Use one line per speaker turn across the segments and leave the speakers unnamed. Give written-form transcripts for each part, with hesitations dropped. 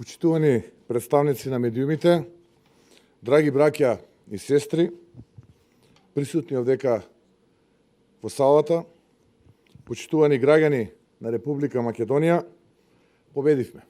Почитувани представници на медиумите, драги браќа и сестри, присутни овдека во салата, почитувани граѓани на Република Македонија, победивме.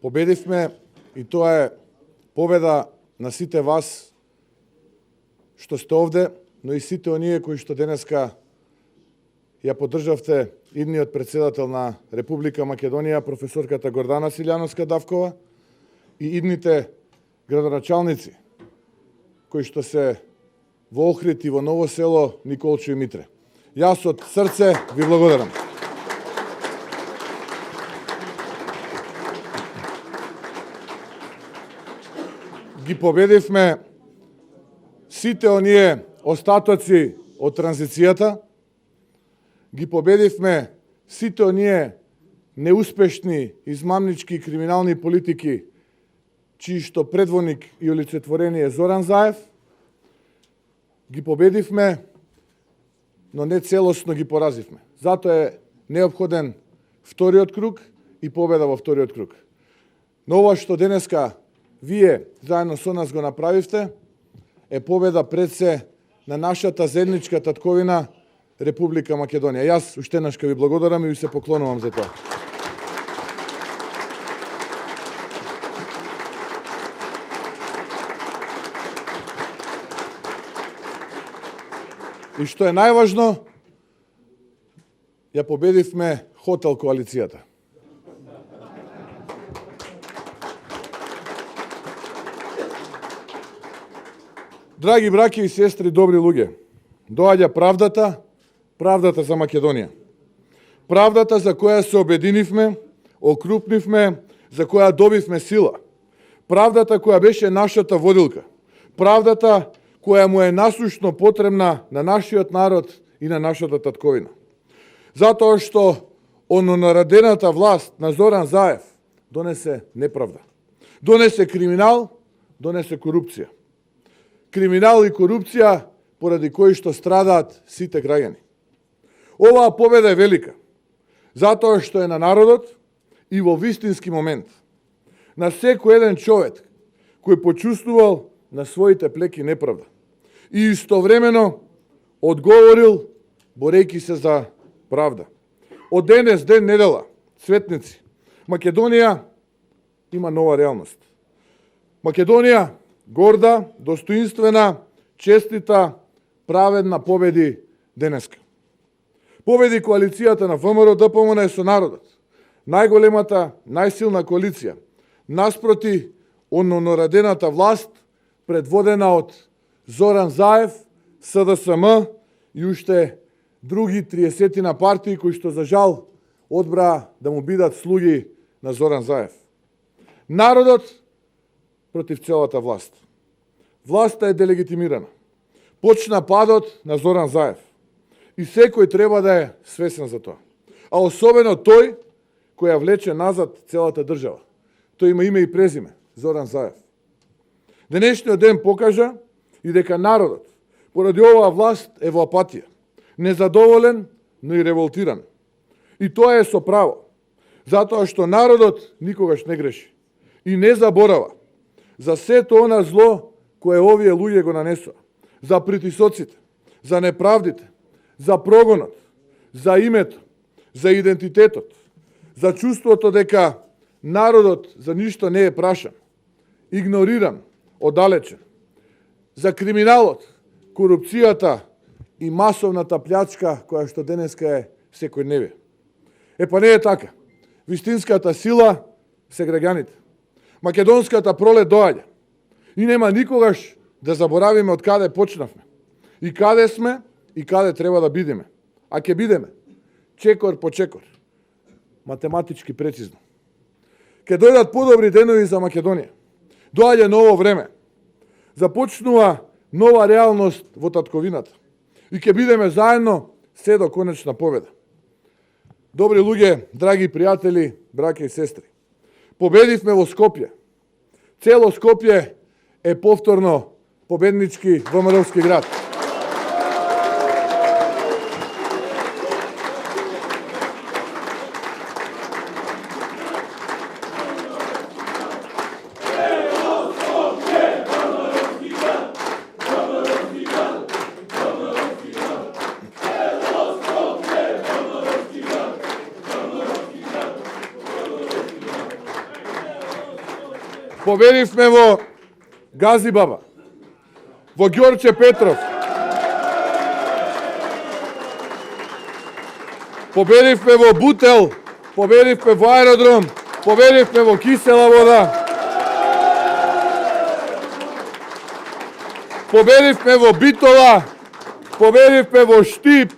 Победивме и тоа е победа на сите вас што сте овде, но и сите оние кои што денеска ја поддржавте идниот председател на Република Македонија, професорката Гордана Силјановска-Давкова, и идните градоначалници кои што се во Охрид и во Ново село, Николчо и Митре. Јас од срце ви благодарам. Ги победивме сите оние остатоци од транзицијата, ги победивме сите оние неуспешни, измамнички и криминални политики, чии што предводник и олицетворение е Зоран Заев, ги победивме, но не целосно ги поразивме. Затоа е неопходен вториот круг и победа во вториот круг. Но ова што денеска вие заедно со нас го направивте е победа пред се на нашата заедничка татковина Република Македонија. Јас уште еднаш ви благодарам и ви се поклонувам за тоа. И што е најважно, ја победивме хотел коалицијата. Драги браќи и сестри, добри луѓе, доаѓа правдата за Македонија. Правдата за која се обединивме, окрупнивме, за која добивме сила. Правдата која беше нашата водилка. Правдата која му е насушно потребна на нашиот народ и на нашата татковина. Затоа што ононаредената власт на Зоран Заев донесе неправда. Донесе криминал, донесе корупција. Криминал и корупција поради кои што страдаат сите граѓани. Оваа победа е велика, затоа што е на народот и во вистински момент. На секој еден човек кој почувствувал на своите плеки неправда и истовремено одговорил борејќи се за правда. Од денес, ден недела, светници, Македонија има нова реалност. Македонија горда, достоинствена, честита, праведна победи денеска. Победи коалицијата на ВМРО ДПМН со народот. Најголемата, најсилна коалиција, наспроти ононаредената власт, предводена од Зоран Заев, СДСМ и уште други 30 партии кои што за жал одбраа да му бидат слуги на Зоран Заев. Народот против целата власт. Власта е делегитимирана. Почна падот на Зоран Заев. И секој треба да е свесен за тоа. А особено тој кој ја влече назад целата држава. Тој има име и презиме, Зоран Заев. Денешниот ден покажа и дека народот поради оваа власт е во апатија. Незадоволен, но и револтиран. И тоа е со право. Затоа што народот никогаш не греши. И не заборава за сето она зло кое овие луѓе го нанесоа, за притисоците, за неправдите, за прогонот, за името, за идентитетот, за чувството дека народот за ништо не е прашан, игнориран, оддалечен, за криминалот, корупцијата и масовната плячка која што денеска е секојдневие. Па не е така. Вистинската сила се граѓаните. Македонската пролет доаѓа и нема никогаш да заборавиме од каде почнавме, и каде сме, и каде треба да бидеме. А ќе бидеме чекор по чекор, математички прецизно. Ке дојдат подобри денови за Македонија. Доаѓа ново време. Започнува нова реалност во татковината. и ќе бидеме заедно се до конечна победа. Добри луѓе, драги пријатели, браќа и сестри, победивме во Скопје. Цело Скопје е повторно победнички ВМРО-ски град. Победивме во Газибаба, во Ѓорче Петров, победивме во Бутел, победивме во Аеродром, победивме во Кисела вода, победивме во Битола, победивме во Штип,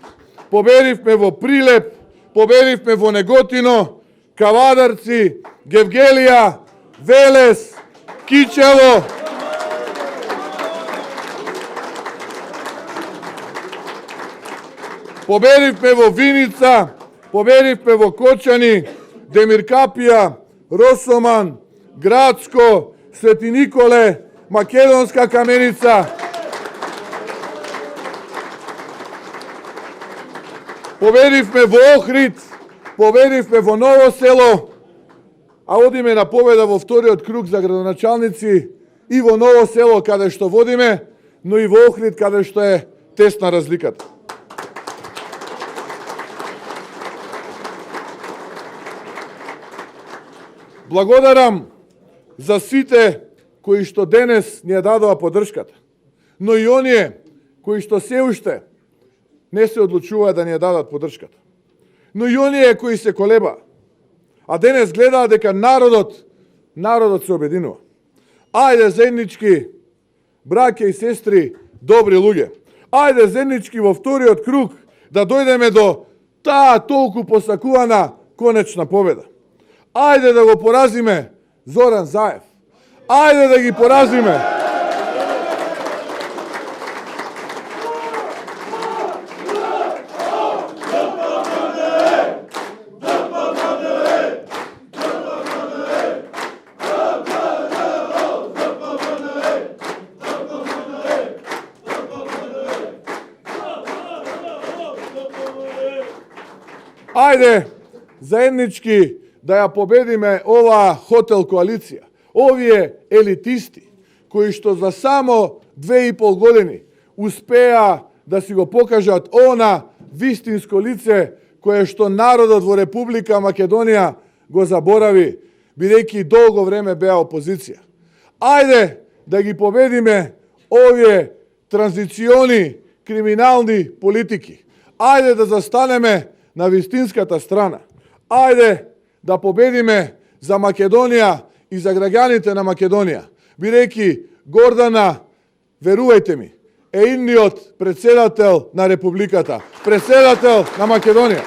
победивме во Прилеп, победивме во Неготино, Кавадарци, Гевгелија, Велес, Кичево, победивме во Виница, победивме во Кочани, Демиркапија, Росоман, Градско, Свети Николе, Македонска Каменица, победивме во Охрид, победивме во Ново село, а одиме на победа во вториот круг за градоначалници и во Ново село каде што водиме, но и во Охрид каде што е тесна разликата. Благодарам за сите кои што денес ни ја дадоа поддршката, но и оние кои што се уште не се одлучуваат да ни ја дадат поддршката, но и оние кои се колебаа, а денес гледаат дека народот се обединува. Ајде заеднички, браќа и сестри, добри луѓе, ајде заеднички во вториот круг да дојдеме до таа толку посакувана конечна победа. Ајде да го поразиме Зоран Заев. Ајде да ги поразиме. Ајде заеднички да ја победиме оваа хотел коалиција. Овие елитисти, кои што за само 2,5 години успеа да си го покажат она вистинско лице кое што народот во Република Македонија го заборави, бидејќи долго време беа опозиција. Ајде да ги победиме овие транзициони криминални политики. Ајде да застанеме на вистинската страна. Ајде да победиме за Македонија и за граѓаните на Македонија, бидејќи Гордана, верувајте ми, е идниот председател на Републиката, председател на Македонија.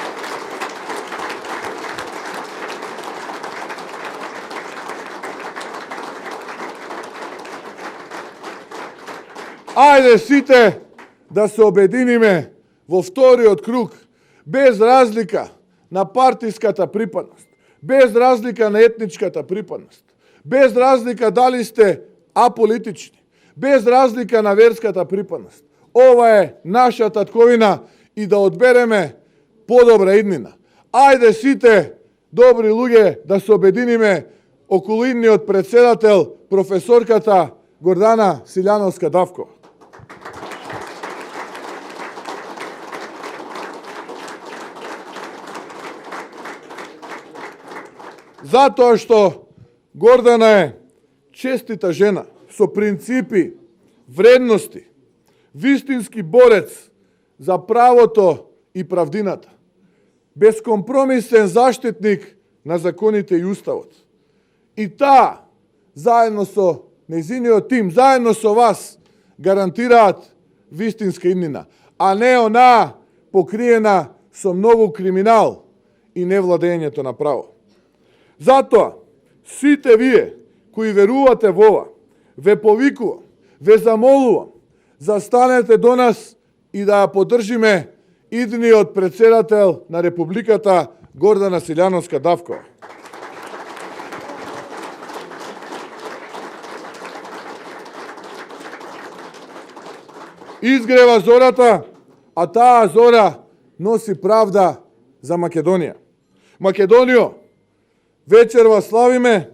Ајде сите да се обединиме во вториот круг, без разлика на партиската припадност, без разлика на етничката припадност, без разлика дали сте аполитични, без разлика на верската припадност. Ова е наша татковина и да одбереме подобра иднина. Ајде сите добри луѓе да се обединиме околу идниот председател, професорката Гордана Силјановска-Давкова. Затоа што Гордана е честита жена, со принципи, вредности, вистински борец за правото и правдината, безкомпромисен заштитник на законите и уставот. И таа, заедно со нејзиниот тим, заедно со вас, гарантираат вистинска иднина, а не онаа покриена со многу криминал и невладењето на право. Затоа, сите вие кои верувате во ова, ве повикувам, ве замолувам, застанете до нас и да ја поддржиме идниот претседател на Републиката Гордана Силјановска Давкова. Изгрева зората, а таа зора носи правда за Македонија. Македонијо, вечерва славиме,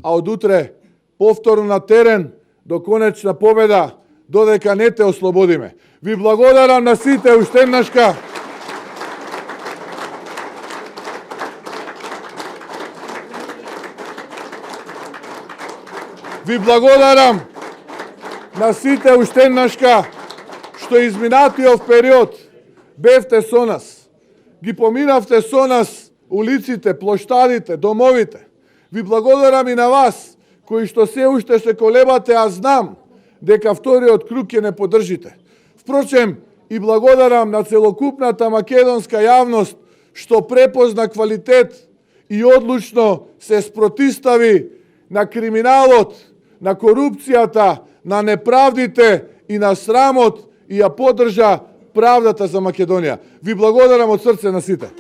а од утре повторно на терен до конечна победа, додека не те ослободиме. Ви благодарам на сите уште еднашка. Ви благодарам на сите уште еднашка што изминатиот период бевте со нас. Ги поминавте со нас улиците, плоштадите, домовите. Ви благодарам и на вас, кои што се уште се колебате, а знам дека вториот круг ќе не поддржите. Впрочем, и благодарам на целокупната македонска јавност што препозна квалитет и одлучно се спротистави на криминалот, на корупцијата, на неправдите и на срамот и ја поддржа правдата за Македонија. Ви благодарам од срце на сите.